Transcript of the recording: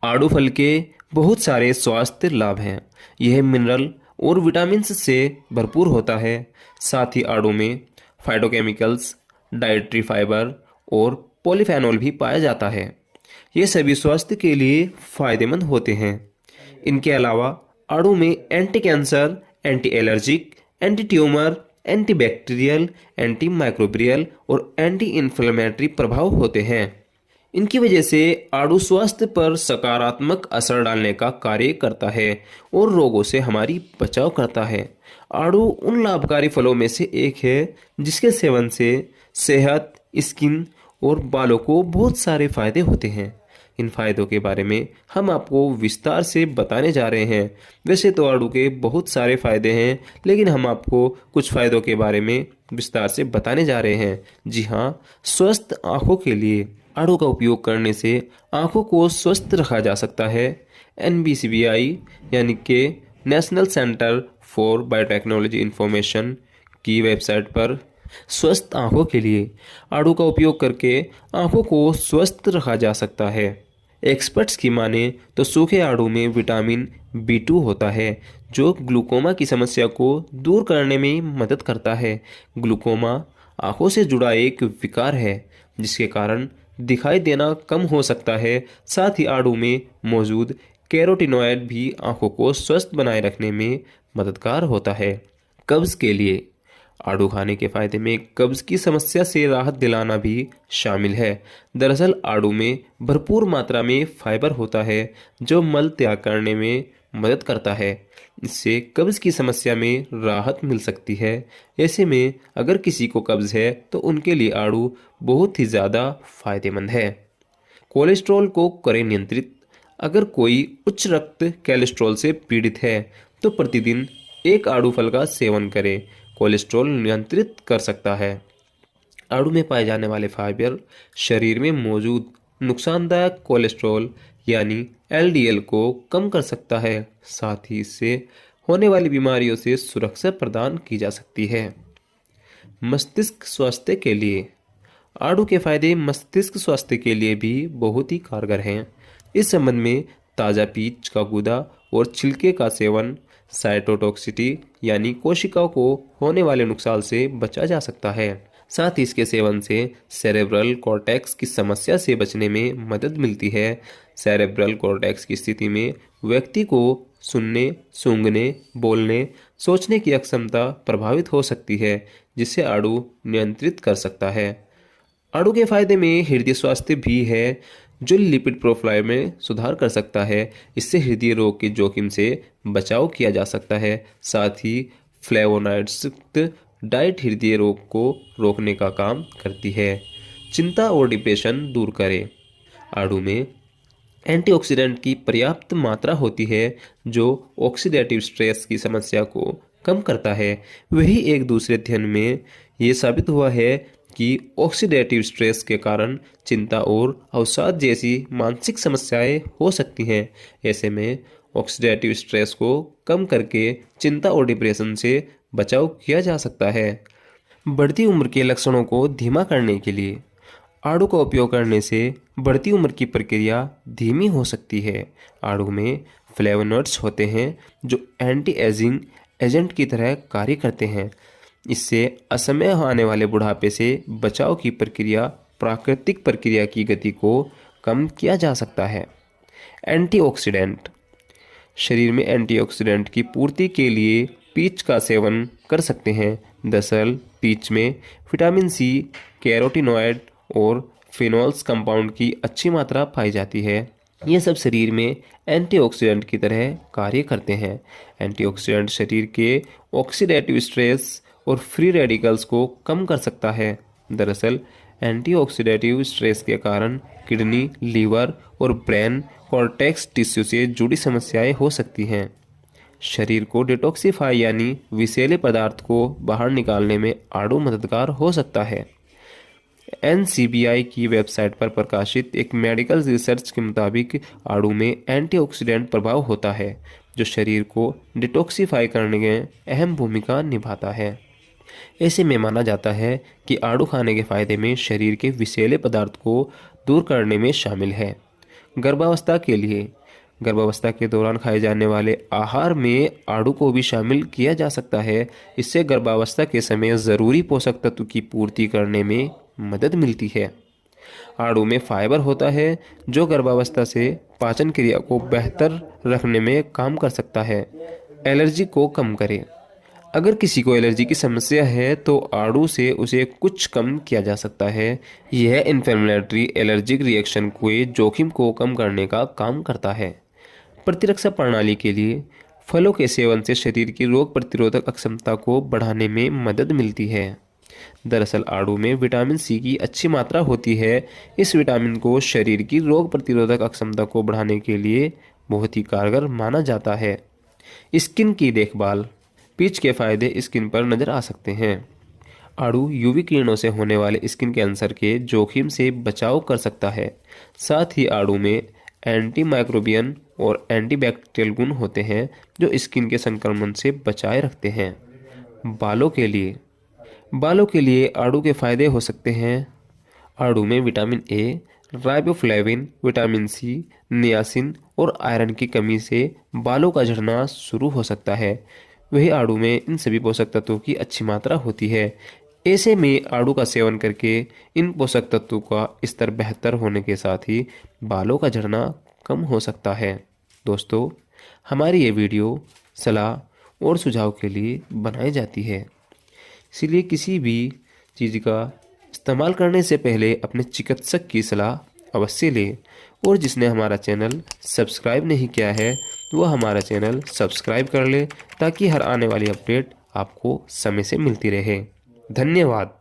आड़ू फल के बहुत सारे स्वास्थ्य लाभ हैं। यह मिनरल और विटामिन्स से भरपूर होता है। साथ ही आड़ू में फाइटोकेमिकल्स, डाइटरी फाइबर और पॉलीफेनॉल भी पाया जाता है। ये सभी स्वास्थ्य के लिए फायदेमंद होते हैं। इनके अलावा आड़ू में anti cancer, anti allergic, anti tumour, anti bacterial, anti microbial और एंटी इन्फ्लेमेटरी प्रभाव होते हैं। इनकी वजह से आड़ू स्वास्थ्य पर सकारात्मक असर डालने का कार्य करता है और रोगों से हमारी बचाव करता है। आड़ू उन लाभकारी फलों में से एक है जिसके सेवन से सेहत, स्किन और बालों को बहुत सारे फायदे होते हैं। इन फायदों के बारे में हम आपको विस्तार से बताने जा रहे हैं। वैसे तो आड़ू के बहुत सारे फायदे हैं, लेकिन हम आपको कुछ फायदों के बारे में विस्तार से बताने जा रहे हैं। जी हाँ, स्वस्थ आँखों के लिए आड़ू का उपयोग करने से आँखों को स्वस्थ रखा जा सकता है। NBCBI यानी कि national centre for biotechnology information की वेबसाइट पर स्वस्थ आँखों के लिए आड़ू का उपयोग करके आँखों को स्वस्थ रखा जा सकता है। एक्सपर्ट्स की माने तो सूखे आड़ू में विटामिन B2 होता है जो ग्लूकोमा की समस्या को दूर करने में मदद करता है। ग्लूकोमा आँखों से जुड़ा एक विकार है जिसके कारण दिखाई देना कम हो सकता है। साथ ही आड़ू में मौजूद कैरोटीनॉयड भी आँखों को स्वस्थ बनाए रखने में मददगार होता है। कब्ज़ के लिए आड़ू खाने के फायदे में कब्ज़ की समस्या से राहत दिलाना भी शामिल है। दरअसल आड़ू में भरपूर मात्रा में फाइबर होता है जो मल त्याग करने में मदद करता है। इससे कब्ज़ की समस्या में राहत मिल सकती है। ऐसे में अगर किसी को कब्ज़ है तो उनके लिए आड़ू बहुत ही ज़्यादा फायदेमंद है। कोलेस्ट्रॉल को करें नियंत्रित। अगर कोई उच्च रक्त कोलेस्ट्रॉल से पीड़ित है तो प्रतिदिन एक आड़ू फल का सेवन करें। कोलेस्ट्रॉल नियंत्रित कर सकता है। आड़ू में पाए जाने वाले फाइबर शरीर में मौजूद नुकसानदायक कोलेस्ट्रॉल यानी LDL को कम कर सकता है। साथ ही इससे होने वाली बीमारियों से सुरक्षा प्रदान की जा सकती है। मस्तिष्क स्वास्थ्य के लिए आड़ू के फायदे मस्तिष्क स्वास्थ्य के लिए भी बहुत ही कारगर हैं। इस संबंध में ताज़ा पीच का गूदा और छिलके का सेवन साइटोटॉक्सिटी यानी कोशिकाओं को होने वाले नुकसान से बचा जा सकता है। साथ ही इसके सेवन से सेरेब्रल कॉर्टेक्स की समस्या से बचने में मदद मिलती है। सेरेब्रल कॉर्टेक्स की स्थिति में व्यक्ति को सुनने, सूंघने, बोलने, सोचने की अक्षमता प्रभावित हो सकती है जिसे आड़ू नियंत्रित कर सकता है। आड़ू के फायदे में हृदय स्वास्थ्य भी है जो लिपिड प्रोफाइल में सुधार कर सकता है। इससे हृदय रोग के जोखिम से बचाव किया जा सकता है। साथ ही फ्लेवोनॉइड्स युक्त डाइट हृदय रोग को रोकने का काम करती है। चिंता और डिप्रेशन दूर करे। आड़ू में एंटीऑक्सीडेंट की पर्याप्त मात्रा होती है जो ऑक्सीडेटिव स्ट्रेस की समस्या को कम करता है। वही एक दूसरे अध्ययन में ये साबित हुआ है कि ऑक्सीडेटिव स्ट्रेस के कारण चिंता और अवसाद जैसी मानसिक समस्याएं हो सकती हैं। ऐसे में ऑक्सीडेटिव स्ट्रेस को कम करके चिंता और डिप्रेशन से बचाव किया जा सकता है। बढ़ती उम्र के लक्षणों को धीमा करने के लिए आड़ू का उपयोग करने से बढ़ती उम्र की प्रक्रिया धीमी हो सकती है। आड़ू में फ्लेवोनॉइड्स होते हैं जो एंटी एजिंग एजेंट की तरह कार्य करते हैं। इससे असमय आने वाले बुढ़ापे से बचाव की प्रक्रिया प्राकृतिक प्रक्रिया की गति को कम किया जा सकता है। एंटीऑक्सीडेंट शरीर में एंटीऑक्सीडेंट की पूर्ति के लिए पीच का सेवन कर सकते हैं। दरअसल पीच में विटामिन C, कैरोटीनॉयड और फिनोल्स कंपाउंड की अच्छी मात्रा पाई जाती है। ये सब शरीर में एंटीऑक्सीडेंट की तरह कार्य करते हैं। एंटीऑक्सीडेंट शरीर के ऑक्सीडेटिव स्ट्रेस और फ्री रेडिकल्स को कम कर सकता है। दरअसल एंटीऑक्सीडेटिव स्ट्रेस के कारण किडनी, लीवर और ब्रेन कॉर्टेक्स टिश्यू से जुड़ी समस्याएं हो सकती हैं। शरीर को डिटॉक्सिफाई यानी विषैले पदार्थ को बाहर निकालने में आड़ू मददगार हो सकता है। NCBI की वेबसाइट पर प्रकाशित एक मेडिकल रिसर्च के मुताबिक आड़ू में एंटीऑक्सीडेंट प्रभाव होता है जो शरीर को डिटॉक्सिफाई करने में अहम भूमिका निभाता है। ऐसे में माना जाता है कि आड़ू खाने के फायदे में शरीर के विषैले पदार्थ को दूर करने में शामिल है। गर्भावस्था के लिए गर्भावस्था के दौरान खाए जाने वाले आहार में आड़ू को भी शामिल किया जा सकता है। इससे गर्भावस्था के समय ज़रूरी पोषक तत्व की पूर्ति करने में मदद मिलती है। आड़ू में फाइबर होता है जो गर्भावस्था से पाचन क्रिया को बेहतर रखने में काम कर सकता है। एलर्जी को कम करें। अगर किसी को एलर्जी की समस्या है तो आड़ू से उसे कुछ कम किया जा सकता है। यह इन्फ्लेमेटरी एलर्जिक रिएक्शन के जोखिम को कम करने का काम करता है। प्रतिरक्षा प्रणाली के लिए फलों के सेवन से शरीर की रोग प्रतिरोधक क्षमता को बढ़ाने में मदद मिलती है। दरअसल आड़ू में विटामिन सी की अच्छी मात्रा होती है। इस विटामिन को शरीर की रोग प्रतिरोधक क्षमता को बढ़ाने के लिए बहुत ही कारगर माना जाता है। स्किन की देखभाल। पीच के फायदे स्किन पर नजर आ सकते हैं। आड़ू यूवी किरणों से होने वाले स्किन कैंसर के जोखिम से बचाव कर सकता है। साथ ही आड़ू में एंटी माइक्रोबियन और एंटीबैक्टीरियल गुण होते हैं जो स्किन के संक्रमण से बचाए रखते हैं। बालों के लिए आड़ू के फायदे हो सकते हैं। आड़ू में vitamin A, riboflavin, vitamin C, niacin और आयरन की कमी से बालों का झड़ना शुरू हो सकता है। वही आड़ू में इन सभी पोषक तत्वों की अच्छी मात्रा होती है। ऐसे में आड़ू का सेवन करके इन पोषक तत्वों का स्तर बेहतर होने के साथ ही बालों का झड़ना कम हो सकता है। दोस्तों, हमारी ये वीडियो सलाह और सुझाव के लिए बनाई जाती है, इसलिए किसी भी चीज़ का इस्तेमाल करने से पहले अपने चिकित्सक की सलाह अवश्य लें। और जिसने हमारा चैनल सब्सक्राइब नहीं किया है वह हमारा चैनल सब्सक्राइब कर ले ताकि हर आने वाली अपडेट आपको समय से मिलती रहे। धन्यवाद।